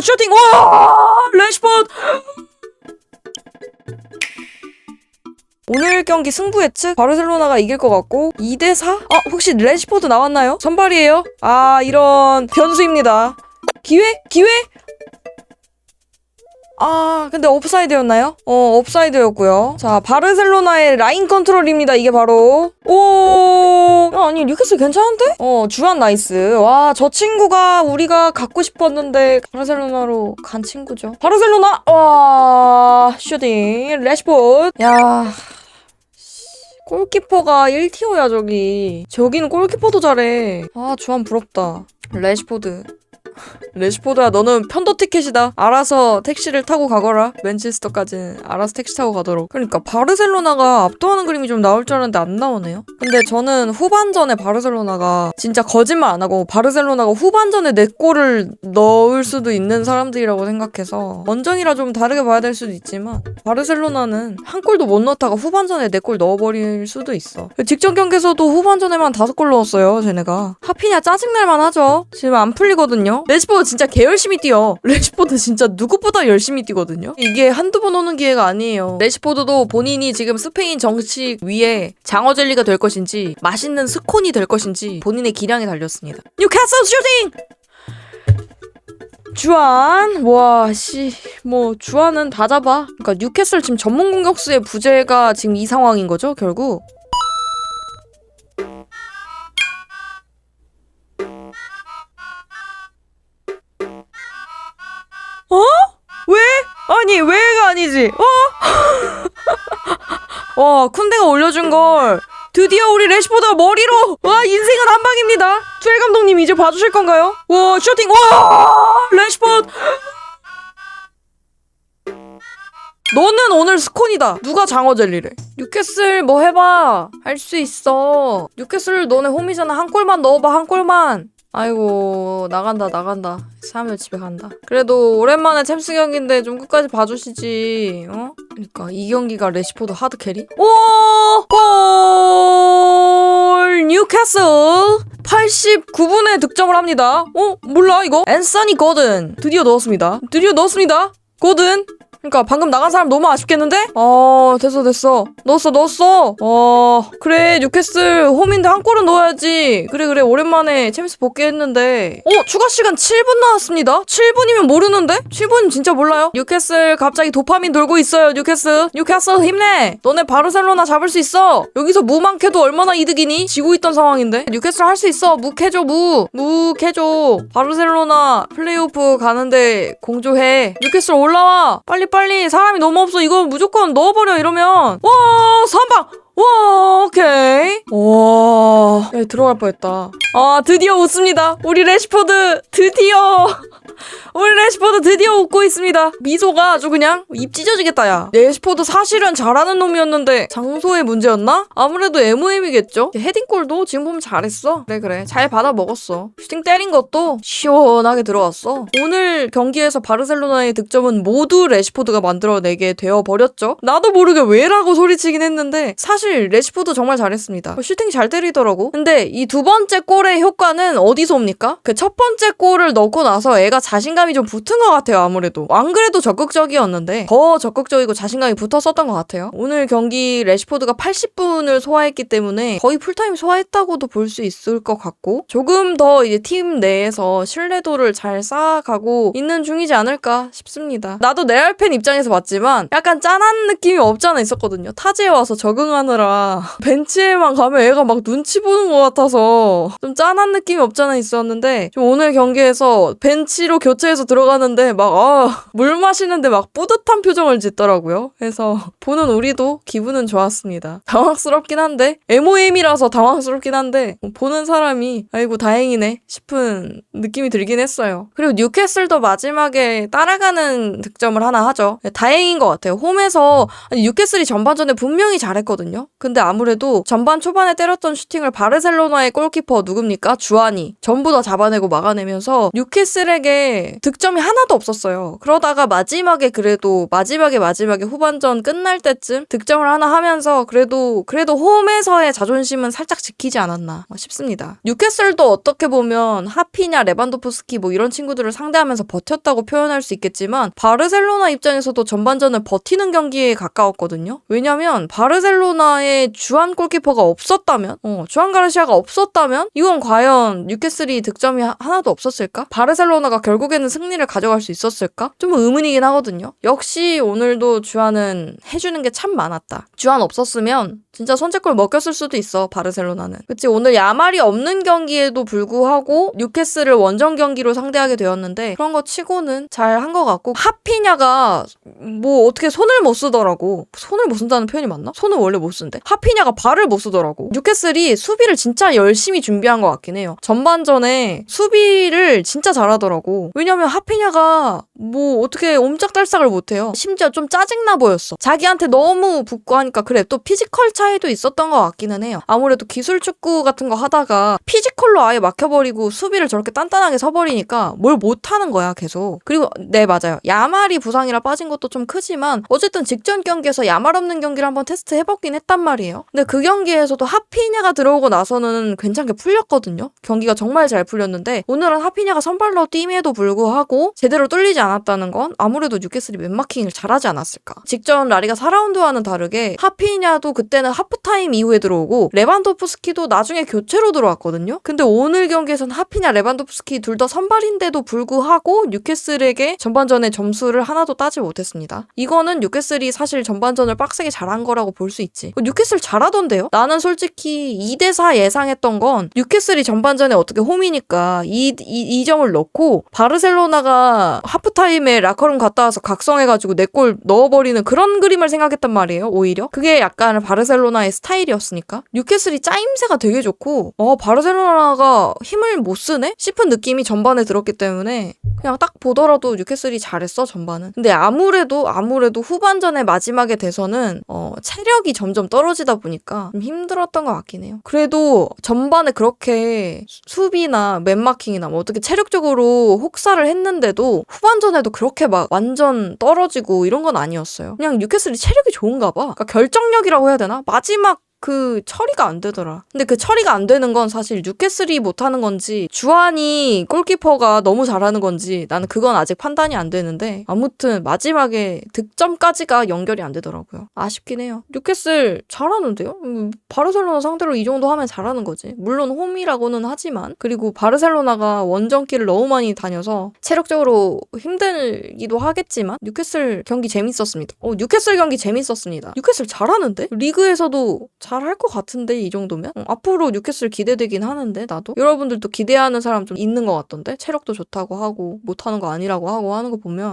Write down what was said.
슈팅! 와! 래시포드! 오늘 경기 승부 예측 바르셀로나가 이길 것 같고 2대4? 혹시 래시포드 나왔나요? 선발이에요? 이런 변수입니다. 기회? 근데 옵사이드였나요? 옵사이드였고요. 자, 바르셀로나의 라인 컨트롤입니다. 이게 바로. 아니 뉴캐슬 괜찮은데? 주한 나이스. 와, 저 친구가 우리가 갖고 싶었는데 바르셀로나로 간 친구죠. 바르셀로나! 와, 슈팅 래시포드. 야, 골키퍼가 1티어야 저기. 저기는 골키퍼도 잘해. 주한 부럽다. 래시포드야, 너는 편도 티켓이다. 알아서 택시를 타고 가거라. 맨체스터까지는 알아서 택시 타고 가도록. 그러니까 바르셀로나가 압도하는 그림이 좀 나올 줄 알았는데 안 나오네요. 근데 저는 후반전에 바르셀로나가 진짜 거짓말 안 하고 바르셀로나가 후반전에 4골을 넣을 수도 있는 사람들이라고 생각해서 원정이라 좀 다르게 봐야 될 수도 있지만 바르셀로나는 한 골도 못 넣었다가 후반전에 4골 넣어버릴 수도 있어. 직전 경기에서도 후반전에만 5골 넣었어요, 쟤네가. 하피냐 짜증날만 하죠. 지금 안 풀리거든요. 래시포드 진짜 개 열심히 뛰어. 래시포드 진짜 누구보다 열심히 뛰거든요. 이게 한두 번 오는 기회가 아니에요. 래시포드도 본인이 지금 스페인 정식 위에 장어젤리가 될 것인지 맛있는 스콘이 될 것인지 본인의 기량에 달렸습니다. 뉴캐슬 슈팅! 주한, 주한은 다 잡아. 그러니까 뉴캐슬 지금 전문 공격수의 부재가 지금 이 상황인 거죠, 결국. 왜? 아니, 왜가 아니지? 와, 쿤데가 올려준 걸. 드디어 우리 래시포드가 머리로! 와, 인생은 한 방입니다. 투엘 감독님 이제 봐주실 건가요? 와, 슈팅! 와! 래시포드! 너는 오늘 스콘이다. 누가 장어젤리래. 뉴캐슬 뭐 해봐. 할 수 있어. 뉴캐슬 너네 홈이잖아. 한 골만 넣어봐, 한 골만. 아이고, 나간다. 사람들 집에 간다. 그래도 오랜만에 챔스 경기인데 좀 끝까지 봐주시지. 그러니까 이 경기가 래시포드 하드 캐리? 오! 골! 뉴캐슬! 89분에 득점을 합니다. 몰라 이거? 앤서니 거든. 드디어 넣었습니다. 거든. 그러니까 방금 나간 사람 너무 아쉽겠는데? 됐어. 넣었어. 그래, 뉴캐슬 홈인데 한 골은 넣어야지. 그래, 오랜만에 챔스 복귀했는데. 추가 시간 7분 나왔습니다. 7분이면 모르는데? 7분 진짜 몰라요? 뉴캐슬 갑자기 도파민 돌고 있어요, 뉴캐슬 힘내. 너네 바르셀로나 잡을 수 있어. 여기서 무만 캐도 얼마나 이득이니? 지고 있던 상황인데. 뉴캐슬 할 수 있어. 무 캐줘. 바르셀로나 플레이오프 가는데 공조해. 뉴캐슬 올라와. 빨리 사람이 너무 없어. 이거 무조건 넣어버려. 이러면 와, 선방. 와, 오케이. 와, 들어갈 뻔했다. 드디어 웃습니다. 우리 래시포드 드디어 웃고 있습니다. 미소가 아주 그냥 입 찢어지겠다, 야. 래시포드 사실은 잘하는 놈이었는데 장소의 문제였나? 아무래도 MOM이겠죠? 헤딩골도 지금 보면 잘했어. 그래. 잘 받아 먹었어. 슈팅 때린 것도 시원하게 들어왔어. 오늘 경기에서 바르셀로나의 득점은 모두 래시포드가 만들어내게 되어버렸죠. 나도 모르게 왜라고 소리치긴 했는데 사실 래시포드 정말 잘했습니다. 슈팅 잘 때리더라고. 근데 이 두 번째 골의 효과는 어디서 옵니까? 그 첫 번째 골을 넣고 나서 애가 자신감이 좀 붙은 것 같아요. 아무래도 안 그래도 적극적이었는데 더 적극적이고 자신감이 붙었었던 것 같아요. 오늘 경기 래시포드가 80분을 소화했기 때문에 거의 풀타임 소화했다고도 볼 수 있을 것 같고 조금 더 이제 팀 내에서 신뢰도를 잘 쌓아가고 있는 중이지 않을까 싶습니다. 나도 레알 팬 입장에서 봤지만 약간 짠한 느낌이 없지 않아 있었거든요. 타지에 와서 적응하느라 벤치에만 가면 애가 막 눈치 보는 것 같아서 좀 짠한 느낌이 없지 않아 있었는데 좀 오늘 경기에서 벤치로 교체해서 들어가는데 물 마시는데 막 뿌듯한 표정을 짓더라고요. 그래서 보는 우리도 기분은 좋았습니다. 당황스럽긴 한데 MOM이라서 당황스럽긴 한데 보는 사람이 아이고 다행이네 싶은 느낌이 들긴 했어요. 그리고 뉴캐슬도 마지막에 따라가는 득점을 하나 하죠. 다행인 것 같아요. 홈에서 뉴캐슬이 전반전에 분명히 잘했거든요. 근데 아무래도 전반 초반에 때렸던 슈팅을 바르셀로나의 골키퍼 누굽니까? 주한이 전부 다 잡아내고 막아내면서 뉴캐슬에게 득점이 하나도 없었어요. 그러다가 마지막에 후반전 끝날 때쯤 득점을 하나 하면서 그래도 홈에서의 자존심은 살짝 지키지 않았나 싶습니다. 뉴캐슬도 어떻게 보면 하피냐, 레반도프스키 뭐 이런 친구들을 상대하면서 버텼다고 표현할 수 있겠지만 바르셀로나 입장에서도 전반전을 버티는 경기에 가까웠거든요. 왜냐면 바르셀로나의 주한 골키퍼가 없었다면 주한 가르시아가 없었다면 이건 과연 뉴캐슬이 득점이 하나도 없었을까? 바르셀로나가 결국에는 승리를 가져갈 수 있었을까? 좀 의문이긴 하거든요. 역시 오늘도 주한은 해주는 게 참 많았다. 주한 없었으면 진짜 선제골 먹혔을 수도 있어, 바르셀로나는. 그치, 오늘 야말이 없는 경기에도 불구하고 뉴캐슬을 원정 경기로 상대하게 되었는데 그런 거 치고는 잘 한 것 같고, 하피냐가 뭐 어떻게 손을 못 쓰더라고. 손을 못 쓴다는 표현이 맞나? 손을 원래 못 쓴대. 하피냐가 발을 못 쓰더라고. 뉴캐슬이 수비를 진짜 열심히 준비한 것 같긴 해요. 전반전에 수비를 진짜 잘하더라고. 왜냐면 하피냐가 뭐 어떻게 옴짝달싹을 못해요. 심지어 좀 짜증나 보였어. 자기한테 너무 붙고 하니까. 그래, 또 피지컬 차이도 있었던 것 같기는 해요. 아무래도 기술 축구 같은 거 하다가 피지컬로 아예 막혀버리고 수비를 저렇게 단단하게 서버리니까 뭘 못하는 거야, 계속. 그리고 네, 맞아요. 야말이 부상이라 빠진 것도 좀 크지만 어쨌든 직전 경기에서 야말 없는 경기를 한번 테스트 해보긴 했단 말이에요. 근데 그 경기에서도 하피냐가 들어오고 나서는 괜찮게 풀렸거든요. 경기가 정말 잘 풀렸는데 오늘은 하피냐가 선발로 뛴에도 불구하고 제대로 뚫리지 않았다는 건 아무래도 뉴캐슬이 맨마킹을 잘하지 않았을까. 직전 라리가 4라운드와는 다르게 하피냐도 그때는 하프타임 이후에 들어오고 레반도프스키도 나중에 교체로 들어왔거든요. 근데 오늘 경기에서는 하피냐, 레반도프스키 둘 다 선발인데도 불구하고 뉴캐슬에게 전반전에 점수를 하나도 따지 못했습니다. 이거는 뉴캐슬이 사실 전반전을 빡세게 잘한 거라고 볼 수 있지. 뉴캐슬 잘하던데요? 나는 솔직히 2대4 예상했던 건 뉴캐슬이 전반전에 어떻게 홈이니까 2점을 넣고 바르셀로나가 하프타임에 라커룸 갔다 와서 각성해가지고 4골 넣어버리는 그런 그림을 생각했단 말이에요. 오히려 그게 약간 바르셀로나의 스타일이었으니까. 뉴캐슬이 짜임새가 되게 좋고 바르셀로나가 힘을 못 쓰네? 싶은 느낌이 전반에 들었기 때문에 그냥 딱 보더라도 뉴캐슬이 잘했어, 전반은. 근데 아무래도 후반전의 마지막에 돼서는 체력이 점점 떨어지다 보니까 좀 힘들었던 것 같긴 해요. 그래도 전반에 그렇게 수비나 맨마킹이나 뭐 어떻게 체력적으로 혹사를 했는데도 후반전에도 그렇게 막 완전 떨어지고 이런 건 아니었어요. 그냥 뉴캐슬이 체력이 좋은가 봐. 그러니까 결정력이라고 해야 되나? 마지막 그 처리가 안 되더라. 근데 그 처리가 안 되는 건 사실 뉴캐슬이 못하는 건지 주한이 골키퍼가 너무 잘하는 건지 나는 그건 아직 판단이 안 되는데 아무튼 마지막에 득점까지가 연결이 안 되더라고요. 아쉽긴 해요. 뉴캐슬 잘하는데요? 바르셀로나 상대로 이 정도 하면 잘하는 거지. 물론 홈이라고는 하지만 그리고 바르셀로나가 원정길을 너무 많이 다녀서 체력적으로 힘들기도 하겠지만 뉴캐슬 경기 재밌었습니다. 뉴캐슬 경기 재밌었습니다. 뉴캐슬 잘하는데? 리그에서도 잘할 것 같은데 이 정도면? 앞으로 뉴캐슬 기대되긴 하는데 나도? 여러분들도 기대하는 사람 좀 있는 것 같던데? 체력도 좋다고 하고 못하는 거 아니라고 하고 하는 거 보면